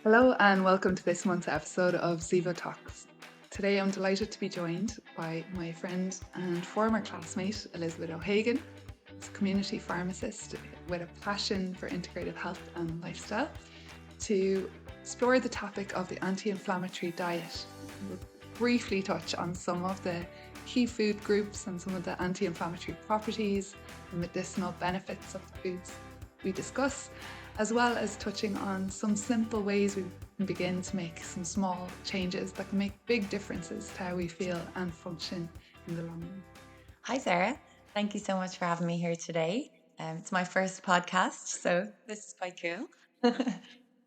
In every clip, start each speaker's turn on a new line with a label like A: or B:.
A: Hello and welcome to this month's episode of Zevo Talks. Today I'm delighted to be joined by my friend and former classmate Elizabeth O'Hagan, who's a community pharmacist with a passion for integrative health and lifestyle, to explore the topic of the anti-inflammatory diet. We'll briefly touch on some of the key food groups and some of the anti-inflammatory properties and medicinal benefits of the foods we discuss, as well as touching on some simple ways we can begin to make some small changes that can make big differences to how we feel and function in the long run.
B: Hi, Sarah. Thank you so much for having me here today. It's my first podcast, so this is quite cool.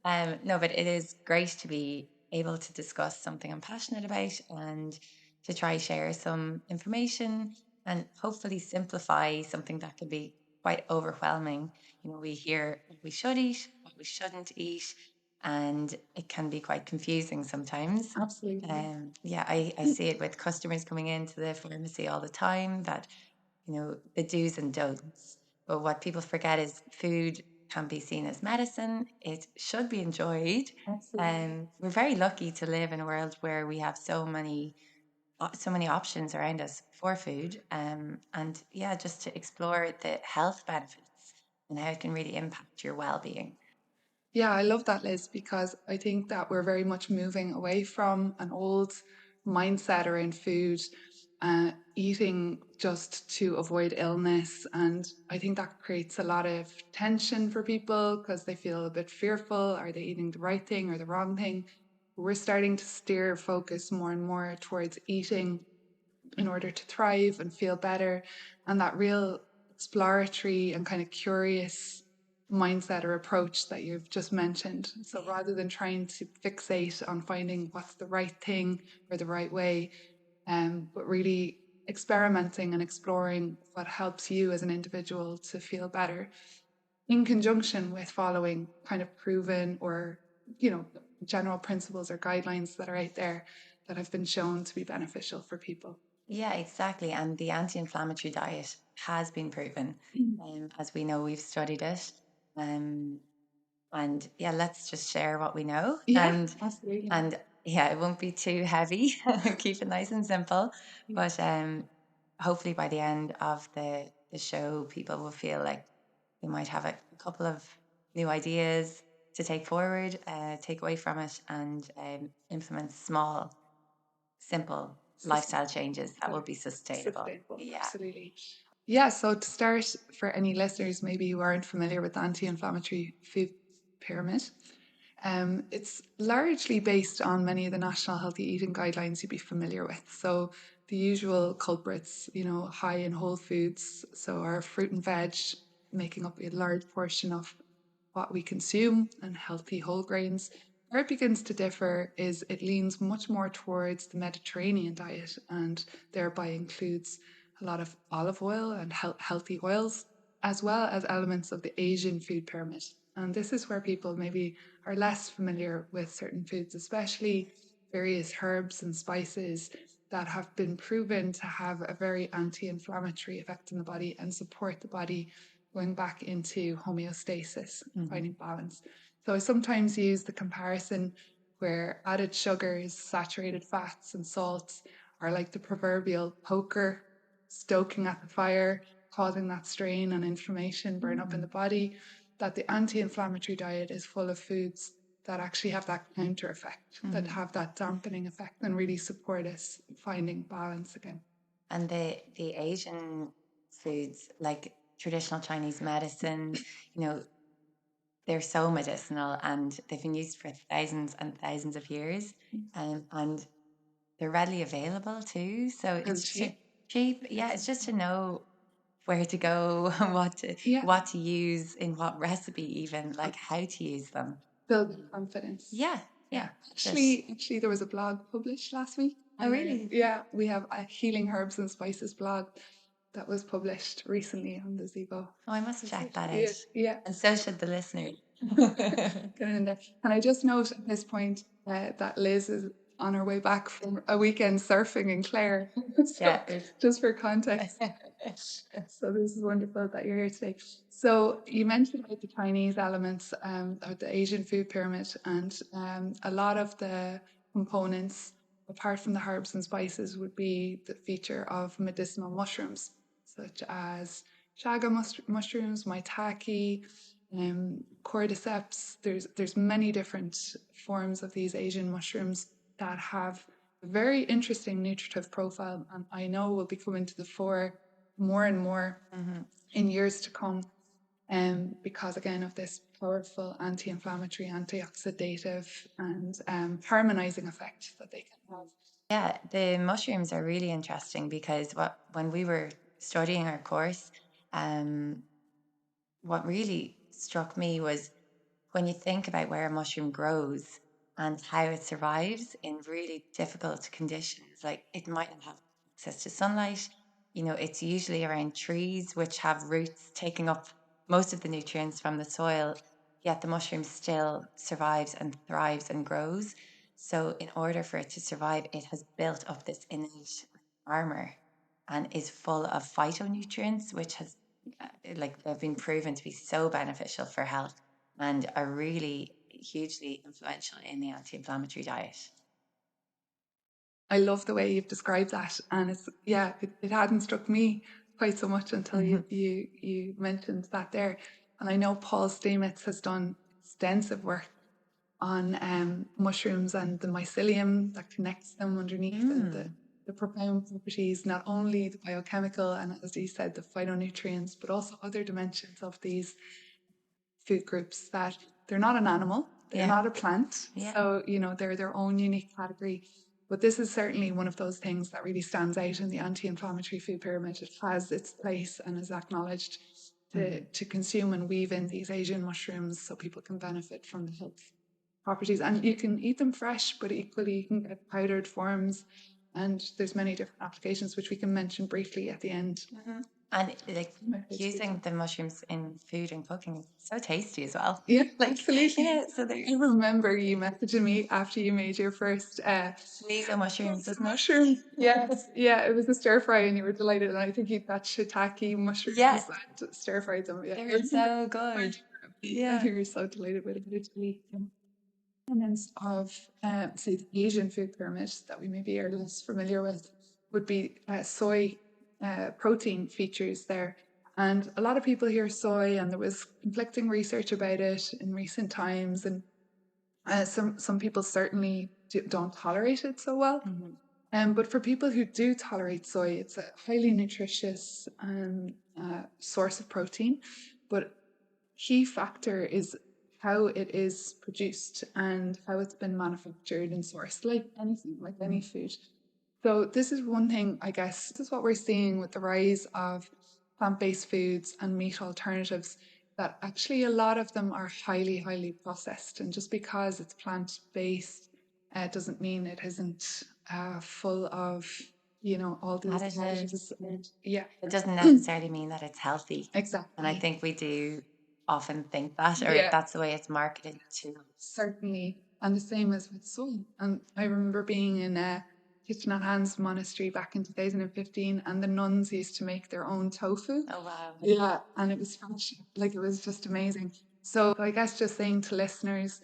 B: No, but it is great to be able to discuss something I'm passionate about and to try share some information and hopefully simplify something that can be quite overwhelming. We hear what we should eat, what we shouldn't eat, and it can be quite confusing sometimes.
A: Absolutely.
B: I see it with customers coming into the pharmacy all the time that, the do's and don'ts. But what people forget is food can be seen as medicine. It should be enjoyed.
A: Absolutely.
B: We're very lucky to live in a world where we have so many options around us for food. And yeah, just to explore the health benefits and how it can really impact your well-being.
A: Yeah, I love that, Liz, because I think that we're very much moving away from an old mindset around food, eating just to avoid illness. And I think that creates a lot of tension for people because they feel a bit fearful. Are they eating the right thing or the wrong thing? We're starting to steer focus more and more towards eating in order to thrive and feel better. And that real exploratory and kind of curious mindset or approach that you've just mentioned. So rather than trying to fixate on finding what's the right thing or the right way, but really experimenting and exploring what helps you as an individual to feel better in conjunction with following kind of proven or, you know, general principles or guidelines that are out there that have been shown to be beneficial for people.
B: Yeah, exactly. And the anti-inflammatory diet has been proven. As we know, we've studied it. Um, and yeah, let's just share what we know.
A: Yeah,
B: And
A: absolutely.
B: and yeah, it won't be too heavy. Keep it nice and simple. But hopefully by the end of the show, people will feel like they might have a couple of new ideas to take forward, take away from it, and implement small, simple lifestyle changes that will be sustainable.
A: Sustainable,
B: Yeah.
A: absolutely. Yeah, so to start, for any listeners maybe who aren't familiar with the anti-inflammatory food pyramid, it's largely based on many of the national healthy eating guidelines you'd be familiar with. So the usual culprits, high in whole foods, so our fruit and veg making up a large portion of what we consume, and healthy whole grains. Where it begins to differ is it leans much more towards the Mediterranean diet and thereby includes a lot of olive oil and healthy oils, as well as elements of the Asian food pyramid. And this is where people maybe are less familiar with certain foods, especially various herbs and spices that have been proven to have a very anti inflammatory effect on the body and support the body going back into homeostasis,
B: Mhm.
A: finding balance. So I sometimes use the comparison where added sugars, saturated fats, and salts are like the proverbial poker stoking at the fire, causing that strain and inflammation burn up in the body. That the anti inflammatory diet is full of foods that actually have that counter effect, that have that dampening effect, and really support us finding balance again.
B: And the Asian foods, like traditional Chinese medicine, you know, they're so medicinal and they've been used for thousands and thousands of years. And they're readily available too. So
A: And
B: it's
A: cheap.
B: cheap. Yeah, it's just to know where to go, what to
A: Yeah,
B: what to use in what recipe, even like how to use them.
A: build confidence.
B: Yeah, yeah,
A: Yeah,
B: that's it.
A: actually, there was a blog published last week.
B: Oh, really?
A: Yeah, we have a healing herbs and spices blog that was published recently on the Zevo.
B: Oh, I must check that
A: Yeah,
B: out.
A: yeah.
B: And so should the listener.
A: Get it in there. Can I just note at this point that Liz is on our way back from a weekend surfing in Clare. So,
B: Yeah.
A: just for context. So this is wonderful that you're here today. So you mentioned about the Chinese elements or the Asian food pyramid, and a lot of the components, apart from the herbs and spices, would be the feature of medicinal mushrooms, such as chaga mushrooms, maitake, cordyceps. There's many different forms of these Asian mushrooms that have a very interesting nutritive profile, and I know will be coming to the fore more and more in years to come, because again of this powerful anti-inflammatory, antioxidative, and harmonizing effect that they can have.
B: Yeah, the mushrooms are really interesting because when we were studying our course, um, what really struck me was when you think about where a mushroom grows and how it survives in really difficult conditions, like it might not have access to sunlight. It's usually around trees which have roots taking up most of the nutrients from the soil, yet the mushroom still survives and thrives and grows. So, in order for it to survive, it has built up this innate armor and is full of phytonutrients, which has like they've been proven to be so beneficial for health and are really hugely influential in the anti-inflammatory diet.
A: I love the way you've described that, and it hadn't struck me quite so much until you mentioned that there. And I know Paul Stamets has done extensive work on mushrooms and the mycelium that connects them underneath, and the profound properties, not only the biochemical and, as you said, the phytonutrients, but also other dimensions of these food groups, that they're not an animal, they're not a plant.
B: Yeah.
A: So, they're their own unique category. But this is certainly one of those things that really stands out in the anti-inflammatory food pyramid. It has its place and is acknowledged to consume and weave in these Asian mushrooms so people can benefit from the health properties. And you can eat them fresh, but equally you can get powdered forms. And there's many different applications, which we can mention briefly at the end.
B: And like using the mushrooms in food and cooking is so tasty as well.
A: Yeah,
B: like,
A: absolutely.
B: So
A: I remember you messaging me after you made your first
B: miso mushrooms, isn't it?
A: mushrooms. Yes, yeah, it was a stir fry, and you were delighted. And I think you got shiitake mushrooms and stir fried them. Yeah,
B: they were so good.
A: Yeah, you were so delighted with it. Elements of, say, the Asian food pyramid that we maybe are less familiar with would be soy protein features there. And a lot of people hear soy, and there was conflicting research about it in recent times. And some people certainly don't tolerate it so well. But for people who do tolerate soy, it's a highly nutritious source of protein. But key factor is how it is produced and how it's been manufactured and sourced, like anything, like any food. So this is one thing, I guess, this is what we're seeing with the rise of plant-based foods and meat alternatives, that actually a lot of them are highly, highly processed. And just because it's plant-based doesn't mean it isn't full of, all these additives.
B: It doesn't necessarily mean that it's healthy.
A: Exactly.
B: And I think we do often think that, or
A: Yeah.
B: that's the way it's marketed too.
A: Certainly. And the same as with soy. And I remember being in a Kitchen at Hand's monastery back in 2015, and the nuns used to make their own tofu.
B: Oh, wow.
A: Yeah, and it was fresh. Like, it was just amazing. So I guess just saying to listeners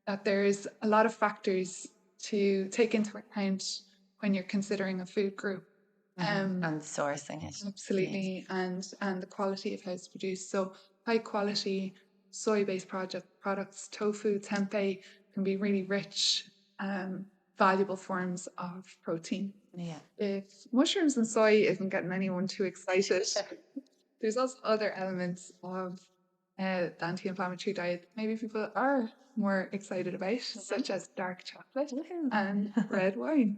A: that there's a lot of factors to take into account when you're considering a food group.
B: And sourcing it.
A: Absolutely, and the quality of how it's produced. So high quality soy-based products, tofu, tempeh, can be really rich, valuable forms of protein.
B: Yeah.
A: If mushrooms and soy isn't getting anyone too excited, there's also other elements of the anti-inflammatory diet maybe people are more excited about, such as dark chocolate and red wine.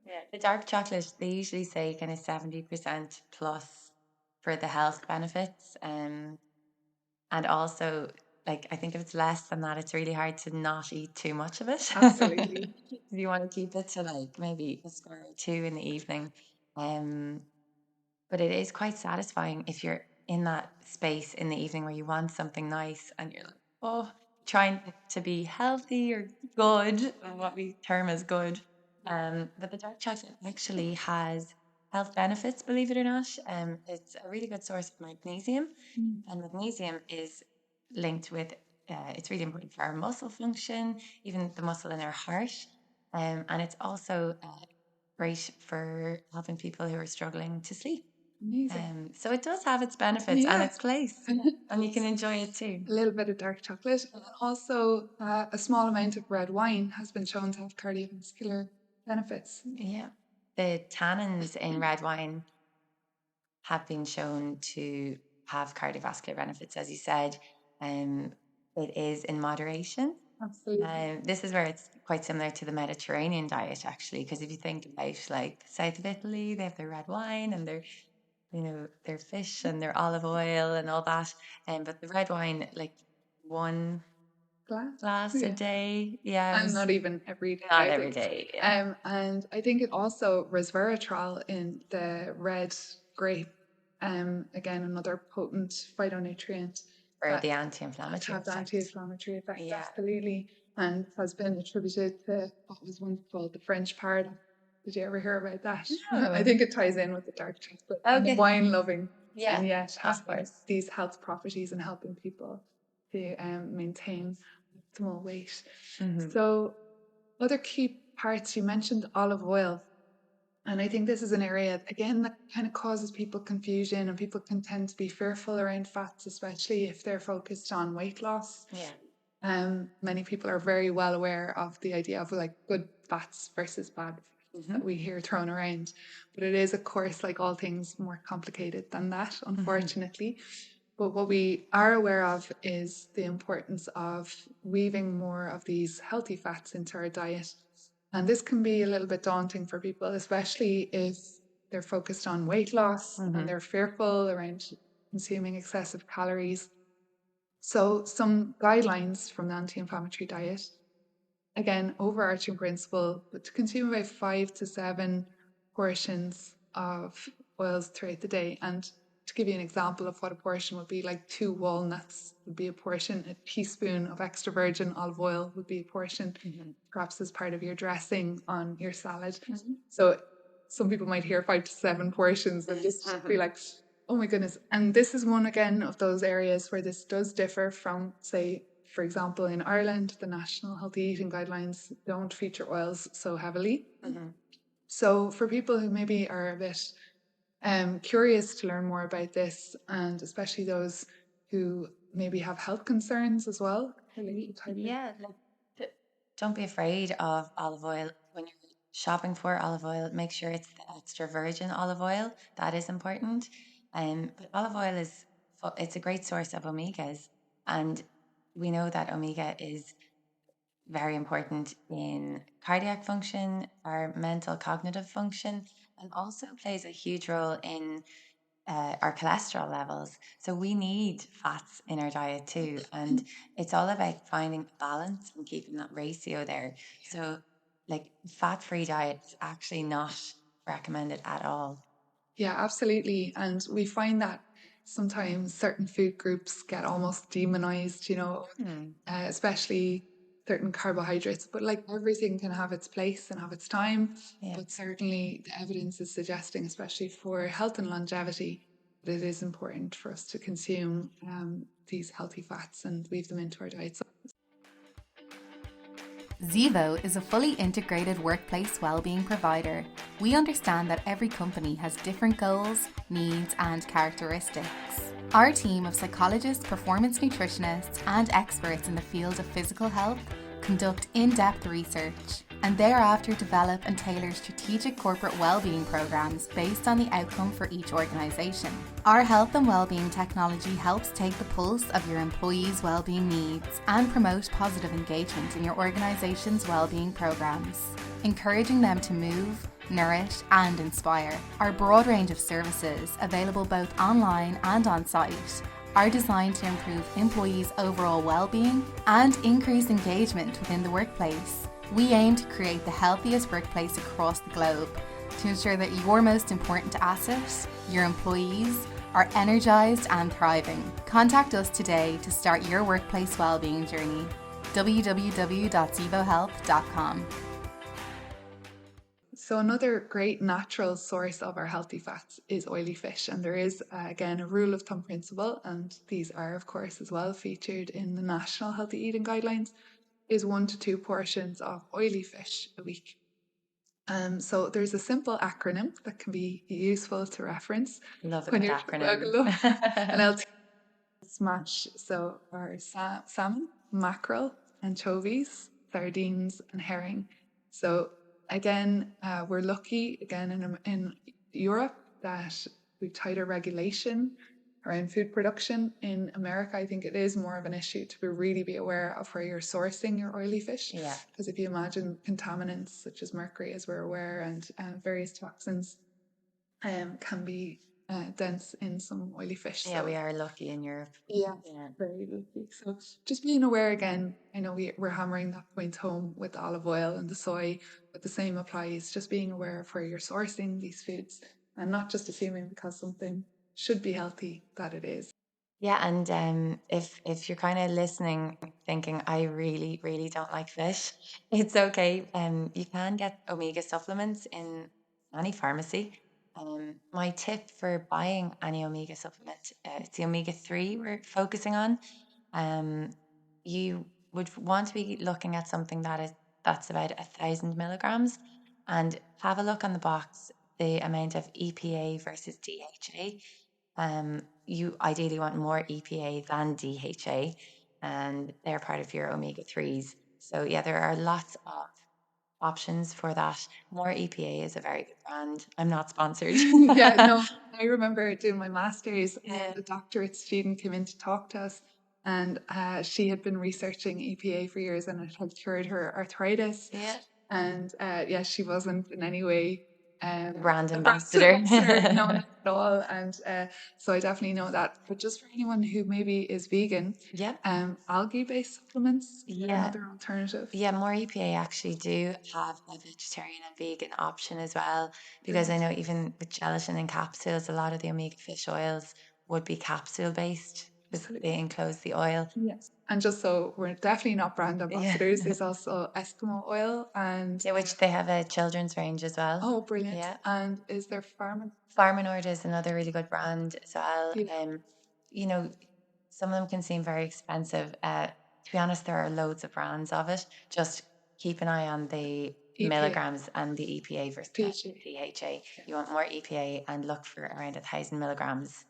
B: Yeah, the dark chocolate, they usually say kind of 70% plus for the health benefits. And also, like, I think if it's less than that, it's really hard to not eat too much of it.
A: Absolutely.
B: If you want to keep it to like maybe a square or two in the evening. But it is quite satisfying if you're in that space in the evening where you want something nice and you're like, oh, trying to be healthy or good, or what we term as good. But the dark chocolate actually has health benefits, believe it or not. It's a really good source of magnesium, and magnesium is linked with, it's really important for our muscle function, even the muscle in our heart. And it's also great for helping people who are struggling to sleep.
A: Amazing.
B: So it does have its benefits and
A: Yeah.
B: its place, and you can enjoy it too.
A: A little bit of dark chocolate. And then also a small amount of red wine has been shown to have cardiovascular benefits.
B: Yeah. The tannins in red wine have been shown to have cardiovascular benefits, as you said. It is in moderation.
A: Absolutely.
B: This is where it's quite similar to the Mediterranean diet, actually, because if you think about like the south of Italy, they have their red wine and their, their fish and their olive oil and all that. But the red wine, like one
A: Glass.
B: glass a
A: Yeah.
B: day, yeah,
A: And not even every day,
B: not
A: I
B: every
A: think.
B: day. Yeah.
A: And I think it also resveratrol in the red grape. Again, another potent phytonutrient
B: For
A: that
B: the anti-inflammatory
A: have the
B: effect.
A: anti-inflammatory effect,
B: Yeah.
A: absolutely, and has been attributed to what was once called the French paradox. Did you ever hear about that? I
B: No.
A: think it ties in with the dark chocolate and the
B: Okay.
A: wine loving,
B: Yeah,
A: and yet
B: of
A: having
B: course.
A: these health properties and helping people to maintain optimal weight.
B: Hmm.
A: So, other key parts you mentioned olive oil. And I think this is an area, again, that kind of causes people confusion, and people can tend to be fearful around fats, especially if they're focused on weight loss.
B: Yeah.
A: Many people are very well aware of the idea of like good fats versus bad fats that we hear thrown around. But it is, of course, like all things, more complicated than that, unfortunately. But what we are aware of is the importance of weaving more of these healthy fats into our diet. And this can be a little bit daunting for people, especially if they're focused on weight loss and they're fearful around consuming excessive calories. So, some guidelines from the anti-inflammatory diet, again, overarching principle, but to consume about 5 to 7 portions of oils throughout the day. And to give you an example of what a portion would be, like 2 walnuts would be a portion, a teaspoon of extra virgin olive oil would be a portion, perhaps as part of your dressing on your salad. So some people might hear 5 to 7 portions and just be like, oh my goodness. And this is one, again, of those areas where this does differ from, say, for example, in Ireland, the National Healthy Eating Guidelines don't feature oils so heavily. So for people who maybe are a bit curious to learn more about this, and especially those who maybe have health concerns as well.
B: Yeah, like don't be afraid of olive oil when you're shopping for olive oil. Make sure it's the extra virgin olive oil. That is important. But olive oil is it's a great source of omegas, and we know that omega is very important in cardiac function, our mental cognitive function, and also plays a huge role in our cholesterol levels. So we need fats in our diet too. And it's all about finding a balance and keeping that ratio there. So, like, fat free diet is actually not recommended at all.
A: Yeah, absolutely. And we find that sometimes certain food groups get almost demonized, especially certain carbohydrates. But like everything can have its place and have its time.
B: Yeah.
A: But certainly the evidence is suggesting, especially for health and longevity, that it is important for us to consume these healthy fats and weave them into our diets.
C: Zevo is a fully integrated workplace wellbeing provider. We understand that every company has different goals, needs, and characteristics. Our team of psychologists, performance nutritionists, and experts in the field of physical health conduct in-depth research and thereafter develop and tailor strategic corporate wellbeing programs based on the outcome for each organisation. Our health and wellbeing technology helps take the pulse of your employees' wellbeing needs and promote positive engagement in your organisation's wellbeing programs, encouraging them to move, nourish and inspire. Our broad range of services, available both online and on site, are designed to improve employees' overall well-being and increase engagement within the workplace. We aim to create the healthiest workplace across the globe to ensure that your most important asset, your employees, are energised and thriving. Contact us today to start your workplace wellbeing journey. www.zevohealth.com.
A: So another great natural source of our healthy fats is oily fish. And there is, again, a rule of thumb principle, and these are, of course, as well featured in the National Healthy Eating Guidelines, is 1 to 2 portions of oily fish a week. So there's a simple acronym that can be useful to reference
B: Love a
A: when
B: good
A: you're
B: acronym.
A: and I'll smash. So our salmon, mackerel, anchovies, sardines, and herring. So again, we're lucky again in Europe that we've tighter regulation around food production. In America, I think it is more of an issue to really be aware of where you're sourcing your oily fish.
B: Yeah.
A: Because if you imagine contaminants such as mercury, as we're aware, and various toxins can be dense in some oily fish.
B: Yeah, we are lucky in Europe.
A: Yeah,
B: Yeah.
A: very lucky. So just being aware again, I know we're hammering that point home with the olive oil and the soy, but the same applies. Just being aware of where you're sourcing these foods and not just assuming because something should be healthy that it is.
B: Yeah, and if you're kind of listening, thinking I really don't like fish, it's okay. You can get omega supplements in any pharmacy. My tip for buying any omega supplement, it's the omega-3 we're focusing on. You would want to be looking at something that's about 1,000 milligrams, and have a look on the box, the amount of EPA versus DHA. You ideally want more EPA than DHA, and they're part of your omega-3s. So yeah, there are lots of options for that. More EPA is a very good brand. I'm not sponsored.
A: Yeah, no, I remember doing my master's
B: Yeah.
A: and a doctorate student came in to talk to us, and she had been researching EPA for years and it had cured her arthritis.
B: Yeah.
A: And yeah, she wasn't in any way
B: Brand
A: a
B: ambassador.
A: no, not at all. And so I definitely know that. But just for anyone who maybe is vegan,
B: Yep.
A: algae-based supplements is
B: Yeah.
A: another alternative.
B: Yeah, more EPA actually do have a vegetarian and vegan option as well, because I know even with gelatin and capsules, a lot of the omega fish oils would be capsule based because they enclose the oil.
A: Yes. And just so we're definitely not brand
B: Yeah.
A: ambassadors, there's also Eskimo oil and
B: Yeah, which they have a children's range as well.
A: oh, brilliant.
B: Yeah.
A: And is there
B: Farmanord is another really good brand as well.
A: Yeah.
B: You know, some of them can seem very expensive. To be honest, there are loads of brands of it. Just keep an eye on the
A: EPA.
B: milligrams and the EPA versus
A: DHA.
B: DHA. You want more EPA and look for around 1,000 milligrams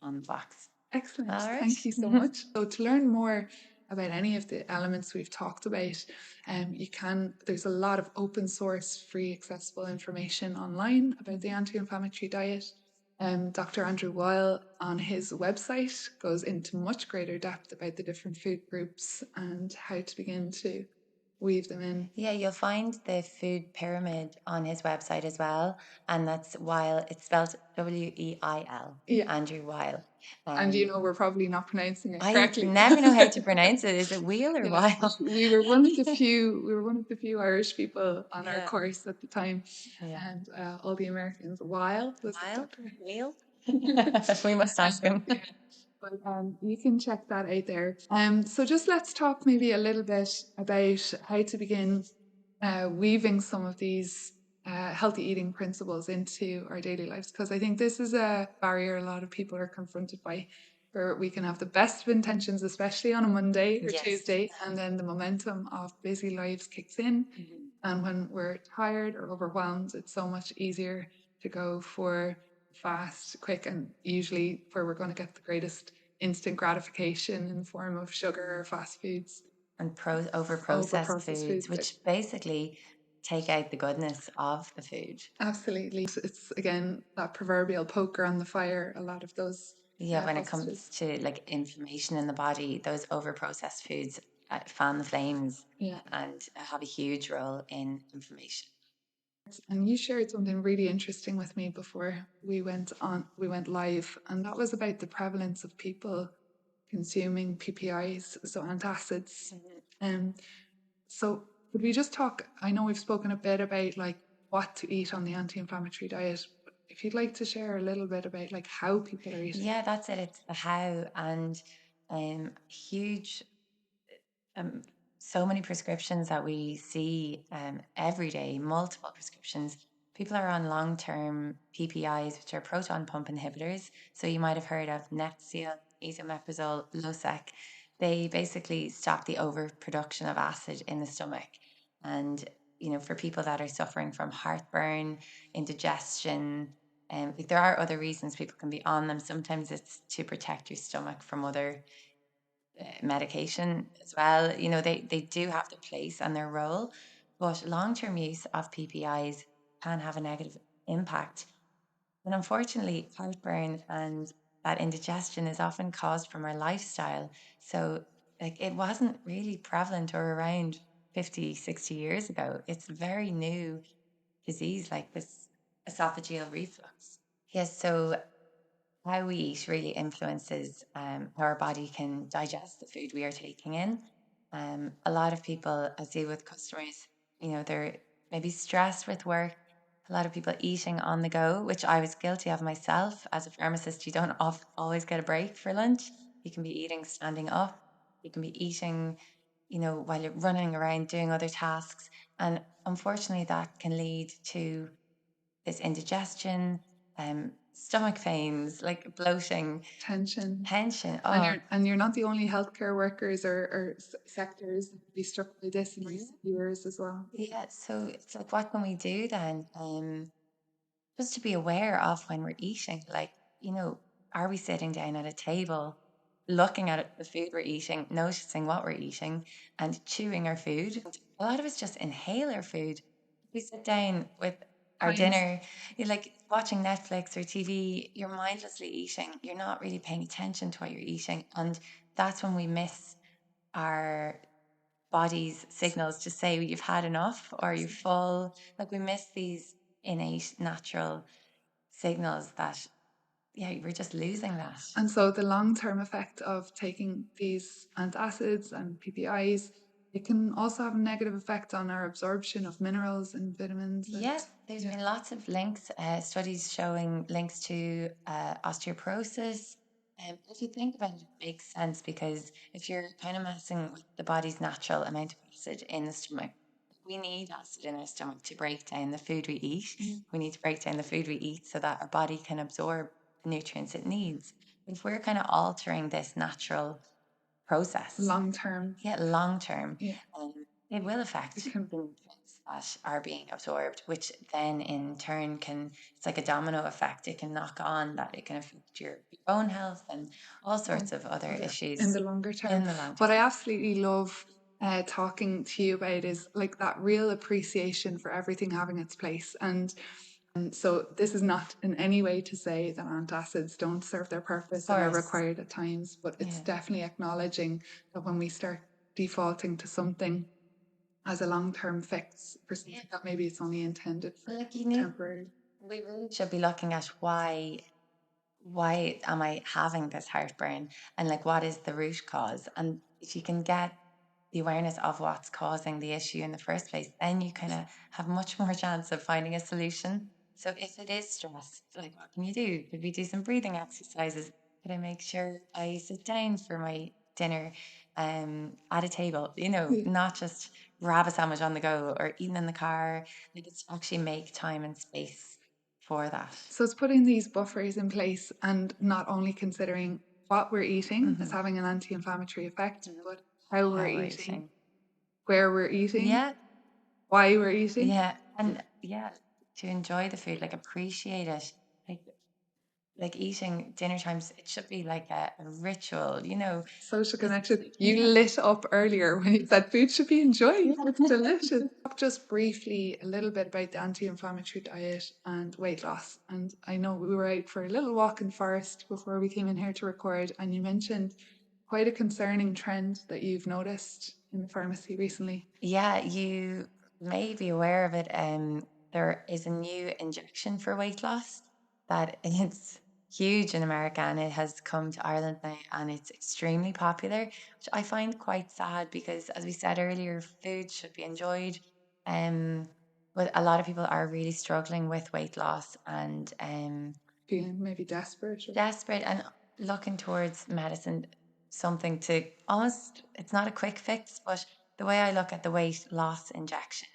B: on the box.
A: Excellent.
B: All right.
A: Thank you so much. So to learn more about any of the elements we've talked about, there's a lot of open source, free, accessible information online about the anti-inflammatory diet. Dr. Andrew Weil on his website goes into much greater depth about the different food groups and how to begin to weave them in.
B: Yeah, you'll find the food pyramid on his website as well. And that's Weil, it's spelled Weil,
A: Yeah.
B: Andrew Weil.
A: And we're probably not pronouncing it
B: I
A: correctly.
B: never know how to pronounce it. Is it Wheel or Weil?
A: We were one of the few Irish people on our
B: Yeah.
A: course at the time,
B: Yeah.
A: and all the Americans. Weil was the
B: Weil?
A: doctor.
B: Wheel? We must ask him.
A: But you can check that out there. So just let's talk maybe a little bit about how to begin weaving some of these healthy eating principles into our daily lives, because I think this is a barrier a lot of people are confronted by, where we can have the best of intentions, especially on a Monday or
B: Yes.
A: Tuesday, and then the momentum of busy lives kicks in.
B: Mhm.
A: And when we're tired or overwhelmed, it's so much easier to go for fast, quick, and usually where we're going to get the greatest instant gratification in the form of sugar or fast foods.
B: And over-processed foods, which basically take out the goodness of the food.
A: Absolutely. It's again that proverbial poker on the fire, a lot of those.
B: Yeah, when it comes to like inflammation in the body, those over-processed foods fan the flames,
A: Yeah,
B: and have a huge role in inflammation.
A: and you shared something really interesting with me before we went live, and that was about the prevalence of people consuming PPIs, so antacids. So could we just talk? I know we've spoken a bit about like what to eat on the anti-inflammatory diet, but if you'd like to share a little bit about like how people are eating.
B: Yeah, that's it. It's the how, and huge. So many prescriptions that we see every day, multiple prescriptions people are on long-term PPIs, which are proton pump inhibitors. So you might have heard of Nexium, esomeprazole, Losec. They basically stop the overproduction of acid in the stomach. And, for people that are suffering from heartburn, indigestion, like there are other reasons people can be on them. Sometimes it's to protect your stomach from other medication as well. They do have their place and their role, but long-term use of PPIs can have a negative impact. And unfortunately, heartburn and that indigestion is often caused from our lifestyle. So, like, it wasn't really prevalent or around 50, 60 years ago. It's a very new disease, like this esophageal reflux. Yes, so how we eat really influences how our body can digest the food we are taking in. A lot of people, I see with customers, they're maybe stressed with work. A lot of people eating on the go, which I was guilty of myself. As a pharmacist, you don't always get a break for lunch. You can be eating standing up. You can be eating, while you're running around doing other tasks. And unfortunately, that can lead to this indigestion, stomach pains, like bloating,
A: Tension.
B: tension.
A: And
B: Oh,
A: you're not the only healthcare workers or sectors that will be struck by this in recent years as well.
B: yeah. So it's like, what can we do then? Just to be aware of when we're eating. Like, are we sitting down at a table, looking at the food we're eating, noticing what we're eating, and chewing our food? A lot of us just inhale our food. We sit down with our
A: Times
B: dinner, you're like watching Netflix or TV, you're mindlessly eating. You're not really paying attention to what you're eating. And that's when we miss our body's signals to say you've had enough or you're full. Like we miss these innate natural signals that, yeah, we're just losing that.
A: And so the long-term effect of taking these antacids and PPIs, it can also have a negative effect on our absorption of minerals and vitamins.
B: Yeah, there's been lots of links, studies showing links to osteoporosis. If you think about it, it makes sense because if you're kind of messing with the body's natural amount of acid in the stomach, we need acid in our stomach to break down the food we eat. We need to break down the food we eat so that our body can absorb the nutrients it needs. If we're kind of altering this natural process,
A: long term,
B: long term,
A: yeah,
B: it will affect
A: it
B: the
A: can.
B: nutrients that are being absorbed, which then in turn it's like a domino effect. It can knock on that, it can affect your bone health and all sorts of other issues
A: in the longer term.
B: in the long
A: What I
B: term.
A: absolutely love talking to you about is like that real appreciation for everything having its place. And so this is not in any way to say that antacids don't serve their
B: Of
A: purpose and are
B: course.
A: required at times, but it's
B: Yeah.
A: definitely acknowledging that when we start defaulting to something as a long-term fix for something that maybe it's only intended for
B: Like
A: temporary.
B: we really should be looking at why am I having this heartburn, and like what is the root cause? And if you can get the awareness of what's causing the issue in the first place, then you kind of have much more chance of finding a solution. So if it is stress, like what can you do? Could we do some breathing exercises? Could I make sure I sit down for my dinner at a table,
A: Yeah.
B: not just grab a sandwich on the go or eating in the car. Like it's actually make time and space for that.
A: So it's putting these buffers in place and not only considering what we're eating as having an anti-inflammatory effect, but how we're
B: How we're
A: eating,
B: eating.
A: where we're eating,
B: Yeah,
A: why we're eating.
B: yeah, and yeah, to enjoy the food, like appreciate it, like eating dinner times. It should be like a ritual,
A: Social
B: Just
A: connection. You lit up earlier when you said food should be enjoyed. It's delicious. Just briefly a little bit about the anti-inflammatory diet and weight loss. And I know we were out for a little walk in the forest before we came in here to record, and you mentioned quite a concerning trend that you've noticed in the pharmacy recently.
B: Yeah, you may be aware of it. There is a new injection for weight loss that it's huge in America and it has come to Ireland now and it's extremely popular, which I find quite sad because, as we said earlier, food should be enjoyed. Um, but a lot of people are really struggling with weight loss and
A: Feeling maybe desperate or
B: desperate and looking towards medicine, something to almost, it's not a quick fix, but the way I look at the weight loss injection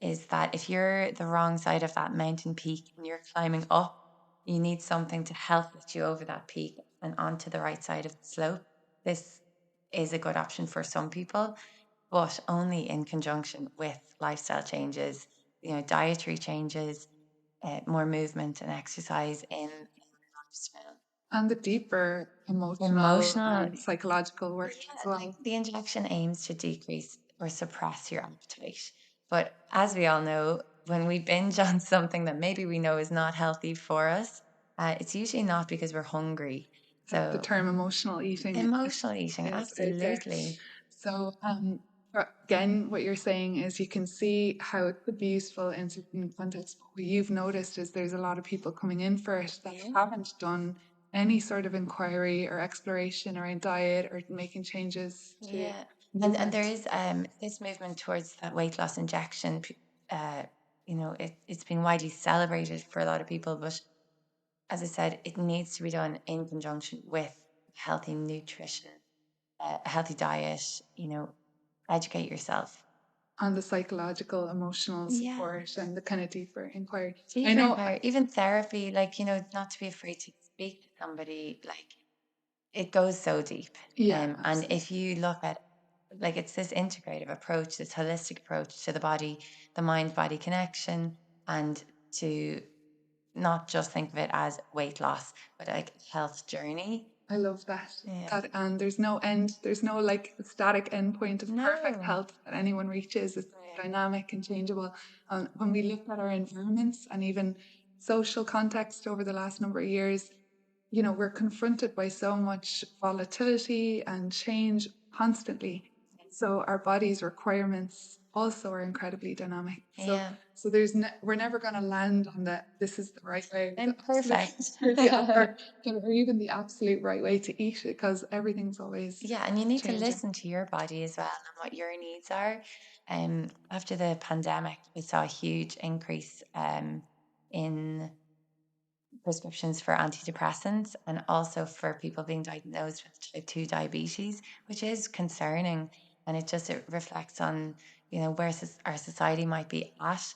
B: is that if you're the wrong side of that mountain peak and you're climbing up, you need something to help lift you over that peak and onto the right side of the slope. This is a good option for some people, but only in conjunction with lifestyle changes, dietary changes, more movement and exercise in lifestyle.
A: And the deeper emotional and psychological work as well.
B: Like the injection aims to decrease or suppress your appetite. But as we all know, when we binge on something that maybe we know is not healthy for us, it's usually not because we're hungry. So
A: the term emotional eating
B: is
A: out there.
B: absolutely.
A: So again, what you're saying is you can see how it could be useful in certain contexts. But what you've noticed is there's a lot of people coming in for it that haven't done any sort of inquiry or exploration around diet or making changes to
B: and there is this movement towards that weight loss injection. It's been widely celebrated for a lot of people, but as I said, it needs to be done in conjunction with healthy nutrition, a healthy diet. Educate yourself
A: on the psychological, emotional support and the kind of deeper inquiry.
B: Even therapy, not to be afraid to speak to somebody, it goes so deep. And if you look at, it's this integrative approach, this holistic approach to the body, the mind-body connection, and to not just think of it as weight loss, but like health journey.
A: I love that. And there's no end, there's no static end point of perfect health that anyone reaches. It's dynamic and changeable. When we look at our environments and even social context over the last number of years, we're confronted by so much volatility and change constantly. So our body's requirements also are incredibly dynamic. So we're never going to land on this is the right way.
B: I'm perfect.
A: or even the absolute right way to eat it, because everything's always
B: and you need
A: changing.
B: to listen to your body as well and what your needs are. After the pandemic, we saw a huge increase in prescriptions for antidepressants and also for people being diagnosed with type 2 diabetes, which is concerning. And it reflects on, where our society might be at,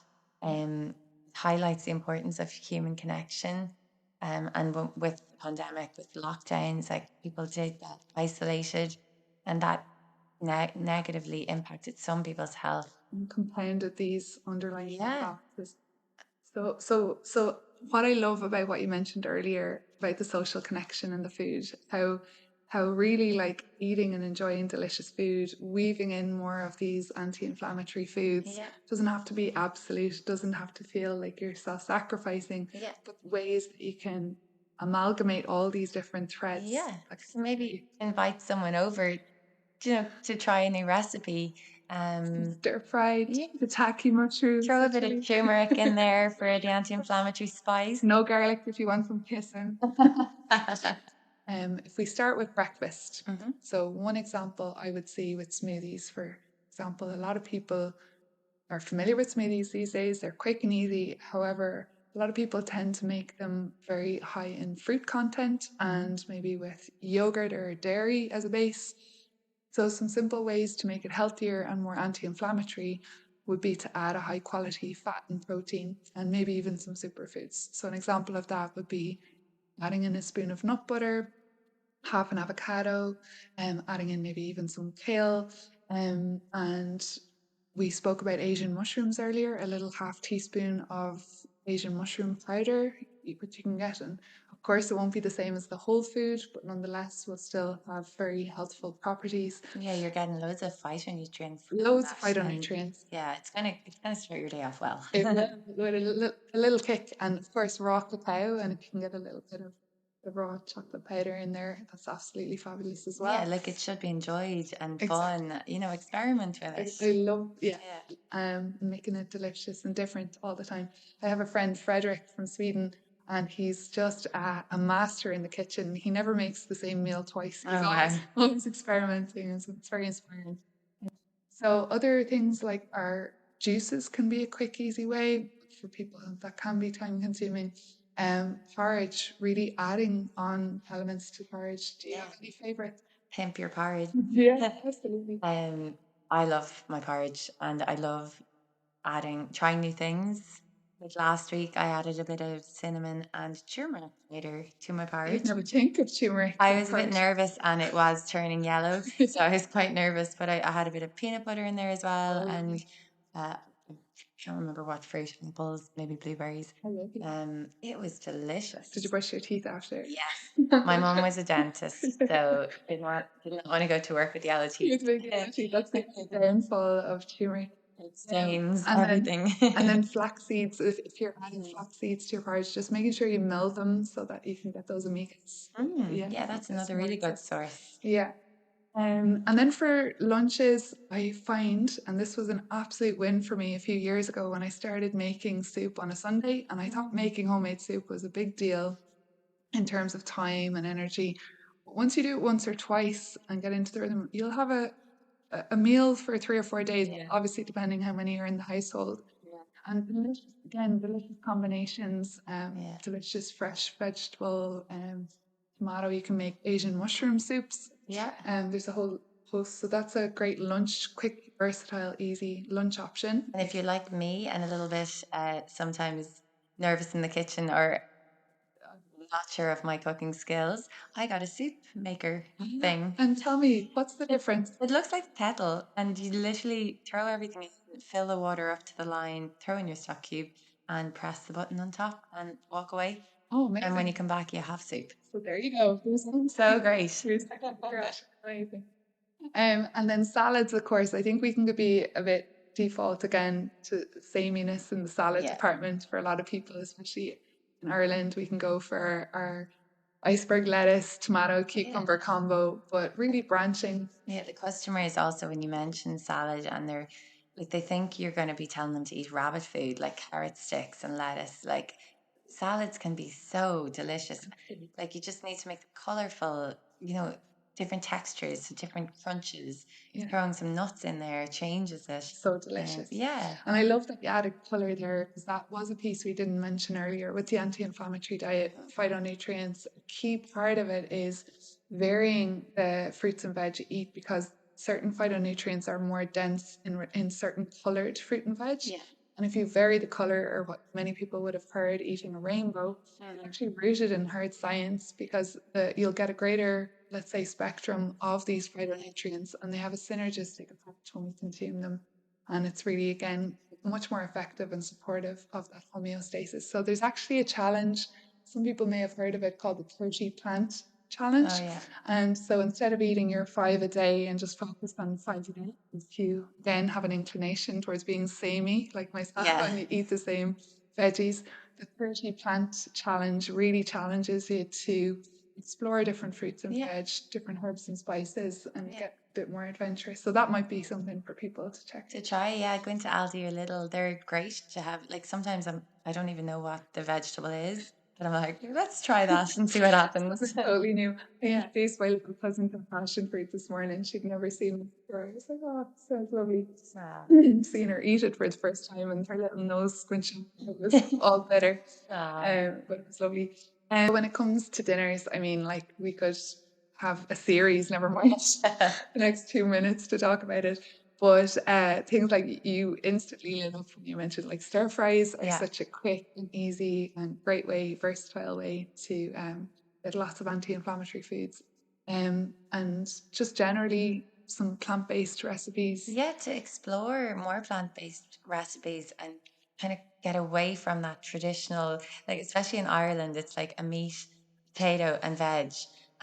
B: highlights the importance of human connection. And with the pandemic, with lockdowns, people did get isolated, and that negatively impacted some people's health.
A: And compounded these underlying imbalances. So what I love about what you mentioned earlier about the social connection and the food, how really eating and enjoying delicious food, weaving in more of these anti-inflammatory foods, doesn't have to be absolute, doesn't have to feel like you're self-sacrificing, but ways that you can amalgamate all these different threads.
B: So maybe invite someone over, to try a new recipe.
A: Stir-fried shiitake mushrooms.
B: Throw a bit of turmeric in there for the anti-inflammatory spice.
A: No garlic if you want some kissing. If we start with breakfast, so one example I would see with smoothies, for example, a lot of people are familiar with smoothies these days. They're quick and easy. However, a lot of people tend to make them very high in fruit content and maybe with yogurt or dairy as a base. So some simple ways to make it healthier and more anti-inflammatory would be to add a high quality fat and protein and maybe even some superfoods. So an example of that would be adding in a spoon of nut butter, half an avocado, adding in maybe even some kale. And we spoke about Asian mushrooms earlier, a little half teaspoon of Asian mushroom powder, which you can get. And of course, it won't be the same as the whole food, but nonetheless, will still have very healthful properties.
B: Yeah, you're getting loads of phytonutrients.
A: Loads of phytonutrients.
B: It's gonna start your day off well.
A: It will, with a little kick, and of course, raw cacao, and if you can get a little bit of the raw chocolate powder in there, that's absolutely fabulous as well.
B: Yeah, it should be enjoyed and fun. Experiment with it.
A: I love making it delicious and different all the time. I have a friend, Frederick from Sweden, and he's just a master in the kitchen. He never makes the same meal twice. He's always experimenting, so it's very inspiring. So other things like our juices can be a quick, easy way for people that can be time consuming. Porridge, really adding on elements to porridge. Do you have any favorites?
B: Pimp your porridge.
A: Yeah, absolutely.
B: I love my porridge, and I love trying new things. Like last week, I added a bit of cinnamon and turmeric later to my
A: You'd
B: porridge.
A: never think of turmeric
B: I
A: in
B: was a bit
A: porridge.
B: nervous and it was turning yellow. So I was quite nervous, but I had a bit of peanut butter in there as well.
A: Oh,
B: And I can't remember what fruit, apples, maybe blueberries.
A: I love it.
B: It was delicious.
A: Did you brush your teeth after?
B: Yes. My mum was a dentist, so did not want to go to work with yellow
A: You'd
B: teeth.
A: make yellow teeth. That's the downfall of turmeric.
B: It stains
A: And
B: everything.
A: then flax seeds. If you're adding flax seeds to your porridge, just making sure you mill them so that you can get those omegas.
B: Yeah, that's another
A: more
B: really good
A: access.
B: source.
A: Yeah. And then for lunches, I find, and this was an absolute win for me a few years ago when I started making soup on a Sunday, and I thought making homemade soup was a big deal in terms of time and energy. But once you do it once or twice and get into the rhythm, you'll have a meal for 3 or 4 days,
B: Yeah.
A: obviously depending how many are in the household. And delicious combinations,
B: Yeah.
A: delicious fresh vegetable, tomato. You can make Asian mushroom soups.
B: Yeah.
A: There's a whole host. So that's a great lunch, quick, versatile, easy lunch option.
B: And if you're like me and a little bit sometimes nervous in the kitchen or not sure of my cooking skills, I got a soup maker thing.
A: And tell me, what's the difference?
B: It looks like a kettle, and you literally throw everything in, fill the water up to the line, throw in your stock cube, and press the button on top and walk away.
A: Oh,
B: And when
A: amazing.
B: you come back, you have soup.
A: So there you go.
B: So great.
A: Here's amazing. And then salads, of course, I think we can be a bit default again to sameness in the salad
B: Yeah.
A: department for a lot of people, especially in Ireland. We can go for our iceberg lettuce, tomato, cucumber combo, but really branching.
B: Yeah, the customers also, when you mention salad, and they're like, they think you're going to be telling them to eat rabbit food like carrot sticks and lettuce. Like, salads can be so delicious. Like, you just need to make them colorful, different textures, so different crunches.
A: Yeah.
B: Throwing some nuts in there changes it.
A: So delicious.
B: Yeah.
A: And I love that you added colour there because that was a piece we didn't mention earlier with the anti-inflammatory diet, phytonutrients. A key part of it is varying the fruits and veg you eat because certain phytonutrients are more dense in certain coloured fruit and veg.
B: Yeah.
A: And if you vary the colour, or what many people would have heard, eating a rainbow, it's actually rooted in hard science because you'll get a greater, let's say, spectrum of these phytonutrients and they have a synergistic effect when we consume them. And it's really, again, much more effective and supportive of that homeostasis. So there's actually a challenge. Some people may have heard of it called the 30 plant challenge.
B: Oh, yeah.
A: And so instead of eating your 5 a day and just focus on 5 a day, if you then have an inclination towards being samey, like myself, and you eat the same veggies, the 30 plant challenge really challenges you to explore different fruits and veg, different herbs and spices, and get a bit more adventurous. So that might be something for people to check
B: To try, go into Aldi or Lidl. They're great to have. Like, sometimes I don't even know what the vegetable is, but I'm like, let's try that and see what happens.
A: It's totally new. Yeah, these my little cousin got passion fruit this morning. She'd never seen it before. I was like, oh, it sounds lovely. Seeing her eat it for the first time and her little nose squinching. It was all better. But it was lovely. When it comes to dinners, I mean, like we could have a series, never mind the next 2 minutes to talk about it. But things like you instantly lit up when you mentioned like stir fries are such a quick and easy and great way, versatile way to get lots of anti-inflammatory foods. And just generally some plant-based recipes.
B: Yeah, to explore more plant-based recipes and kind of get away from that traditional, like especially in Ireland, it's like a meat, potato, and veg.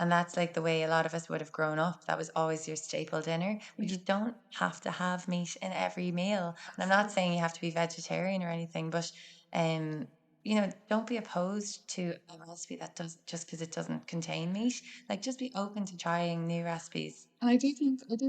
B: And that's like the way a lot of us would have grown up. That was always your staple dinner. But you don't have to have meat in every meal. And I'm not saying you have to be vegetarian or anything, but don't be opposed to a recipe that does just because it doesn't contain meat. Like just be open to trying new recipes.
A: And I do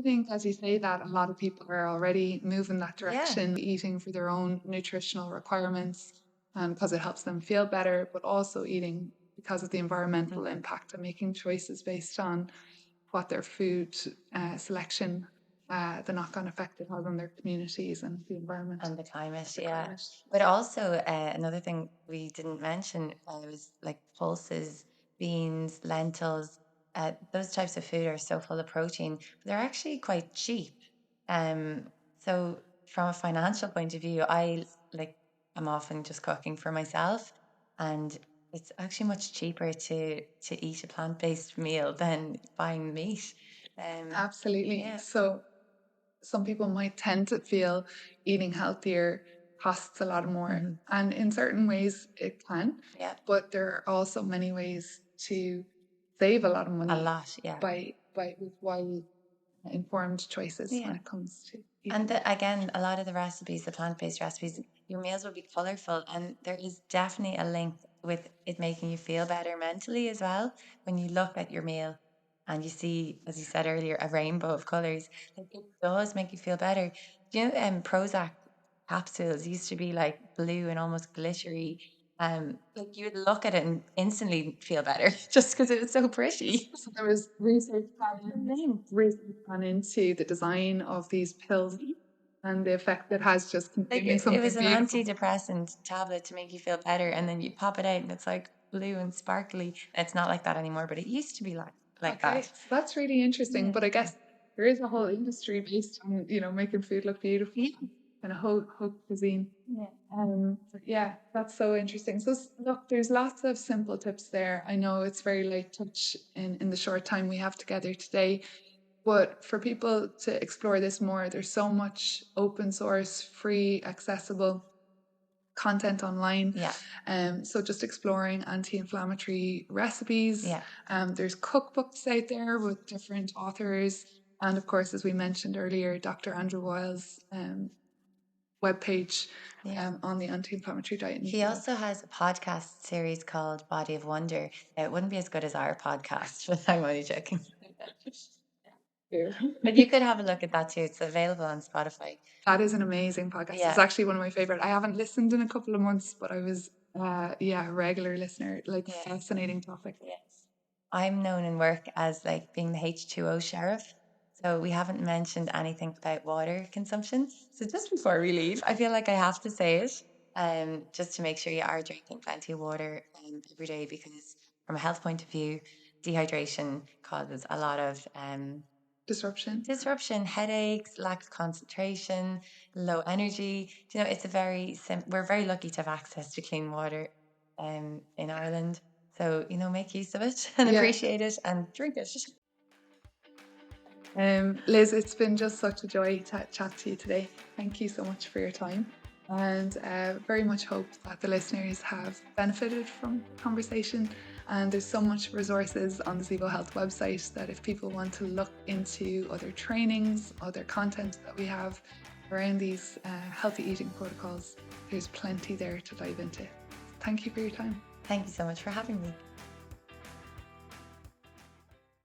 A: think, as you say, that a lot of people are already moving that direction, eating for their own nutritional requirements, and because it helps them feel better, but also eating because of the environmental impact and making choices based on what their food selection, the knock-on effect it has on their communities and the environment.
B: And the climate, But also another thing we didn't mention was like pulses, beans, lentils. Those types of food are so full of protein, but they're actually quite cheap. So from a financial point of view, I'm often just cooking for myself, and it's actually much cheaper to eat a plant-based meal than buying meat.
A: Absolutely.
B: Yeah.
A: So some people might tend to feel eating healthier costs a lot more. And in certain ways it can,
B: Yeah.
A: but there are also many ways to save a lot of money
B: A lot, yeah.
A: by with well informed choices when
B: Yeah.
A: it comes to
B: And
A: eating.
B: again, a lot of the recipes, the plant-based recipes, your meals will be colorful, and there is definitely a link with it making you feel better mentally as well. When you look at your meal and you see, as you said earlier, a rainbow of colors, like it does make you feel better. Do you know, Prozac capsules used to be like blue and almost glittery. Like you would look at it and instantly feel better just because it was so pretty.
A: So there was research gone into the design of these pills and the effect it has just
B: Like
A: consuming
B: it
A: something
B: was an
A: beautiful.
B: antidepressant tablet to make you feel better, and then you pop it out and it's like blue and sparkly. It's not like that anymore, but it used to be like
A: Okay,
B: that.
A: so that's really interesting.
B: Yeah.
A: But I guess there is a whole industry based on, making food look beautiful
B: Yeah.
A: and a haute cuisine.
B: Yeah.
A: But yeah, that's so interesting. So look, there's lots of simple tips there. I know it's very light touch in the short time we have together today. But for people to explore this more, there's so much open source, free, accessible content online.
B: Yeah.
A: So just exploring anti-inflammatory recipes.
B: Yeah.
A: There's cookbooks out there with different authors. And of course, as we mentioned earlier, Dr. Andrew Weil's webpage
B: Yeah.
A: on the anti-inflammatory diet.
B: He also has a podcast series called Body of Wonder. It wouldn't be as good as our podcast, but I'm only joking. But you could have a look at that too. It's available on Spotify.
A: That is an amazing podcast. It's
B: Yeah.
A: actually one of my favorite. I haven't listened in a couple of months, but I was, a regular listener. Like,
B: Yeah.
A: fascinating topic.
B: Yes. I'm known in work as like being the H2O sheriff. So we haven't mentioned anything about water consumption. So just before we leave, I feel like I have to say it, just to make sure you are drinking plenty of water every day, because from a health point of view, dehydration causes a lot of
A: Disruption.
B: headaches, lack of concentration, low energy. You know, it's a we're very lucky to have access to clean water in Ireland. So, make use of it and
A: Yeah.
B: appreciate it and drink it.
A: Liz, it's been just such a joy to chat to you today. Thank you so much for your time. And very much hope that the listeners have benefited from the conversation. And there's so much resources on the Zevo Health website that if people want to look into other trainings, other content that we have around these healthy eating protocols, there's plenty there to dive into. Thank you for your time.
B: Thank you so much for having me.